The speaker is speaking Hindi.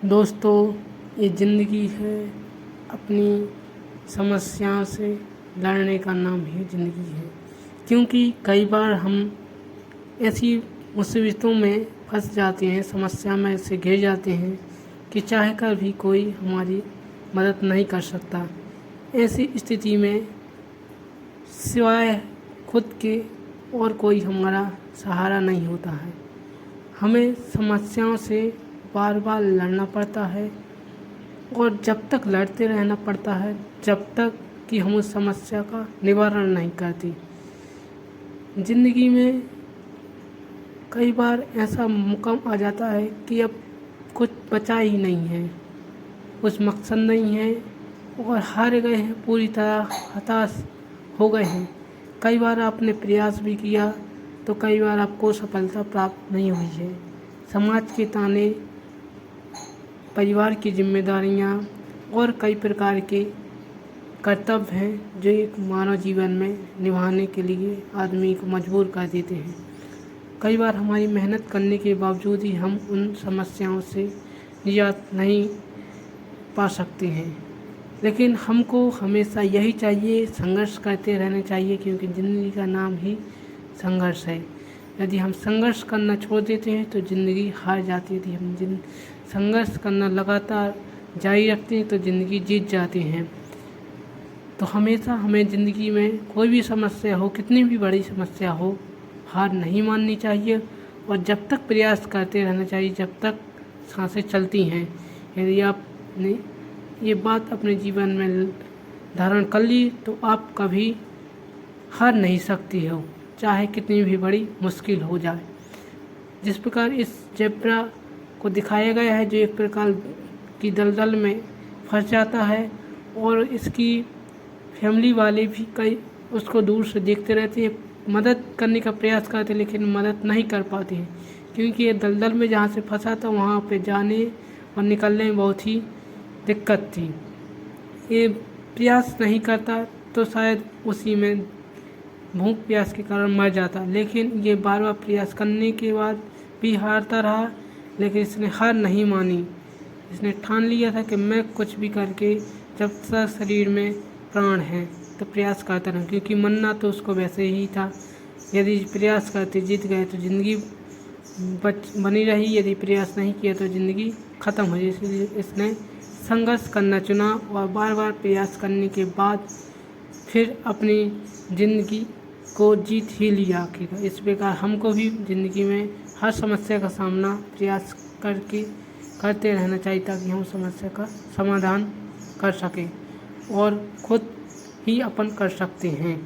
दोस्तों, ये ज़िंदगी है, अपनी समस्याओं से लड़ने का नाम ही ज़िंदगी है। क्योंकि कई बार हम ऐसी मुसीबतों में फंस जाते हैं, समस्या में से घिर जाते हैं कि चाह कर भी कोई हमारी मदद नहीं कर सकता। ऐसी स्थिति में सिवाय खुद के और कोई हमारा सहारा नहीं होता है। हमें समस्याओं से बार बार लड़ना पड़ता है और जब तक लड़ते रहना पड़ता है जब तक कि हम उस समस्या का निवारण नहीं करते। ज़िंदगी में कई बार ऐसा मुकाम आ जाता है कि अब कुछ बचा ही नहीं है, कुछ मकसद नहीं है और हार गए हैं, पूरी तरह हताश हो गए हैं। कई बार आपने प्रयास भी किया तो कई बार आपको सफलता प्राप्त नहीं हुई है। समाज के ताने, परिवार की जिम्मेदारियां और कई प्रकार के कर्तव्य हैं जो एक मानव जीवन में निभाने के लिए आदमी को मजबूर कर देते हैं। कई बार हमारी मेहनत करने के बावजूद ही हम उन समस्याओं से निजात नहीं पा सकते हैं, लेकिन हमको हमेशा यही चाहिए, संघर्ष करते रहना चाहिए, क्योंकि ज़िंदगी का नाम ही संघर्ष है। यदि हम संघर्ष करना छोड़ देते हैं तो ज़िंदगी हार जाती है। यदि हम संघर्ष करना लगातार जारी रखते हैं तो ज़िंदगी जीत जाते हैं। तो हमेशा हमें ज़िंदगी में कोई भी समस्या हो, कितनी भी बड़ी समस्या हो, हार नहीं माननी चाहिए और जब तक प्रयास करते रहना चाहिए जब तक सांसें चलती हैं। यदि आपने ये बात अपने जीवन में धारण कर ली तो आप कभी हार नहीं सकती हो, चाहे कितनी भी बड़ी मुश्किल हो जाए। जिस प्रकार इस ज़ेब्रा को दिखाया गया है जो एक प्रकार की दलदल में फंस जाता है और इसकी फैमिली वाले भी कई उसको दूर से देखते रहते हैं, मदद करने का प्रयास करते हैं लेकिन मदद नहीं कर पाते हैं, क्योंकि ये दलदल में जहाँ से फंसा था वहाँ पे जाने और निकलने में बहुत ही दिक्कत थी। ये प्रयास नहीं करता तो शायद उसी में भूख प्यास के कारण मर जाता, लेकिन ये बार बार प्रयास करने के बाद भी हारता रहा। लेकिन इसने हार नहीं मानी, इसने ठान लिया था कि मैं कुछ भी करके जब तक शरीर में प्राण है तो प्रयास करता रहूं, क्योंकि मरना तो उसको वैसे ही था। यदि प्रयास करते जीत गए तो ज़िंदगी बनी रही, यदि प्रयास नहीं किया तो ज़िंदगी ख़त्म हो गई। इसलिए इसने संघर्ष करना चुना और बार बार प्रयास करने के बाद फिर अपनी ज़िंदगी को जीत ही लिया आखिरकार। इस प्रकार हमको भी ज़िंदगी में हर समस्या का सामना प्रयास करते रहना चाहिए ताकि हम समस्या का समाधान कर सकें और खुद ही अपन कर सकते हैं।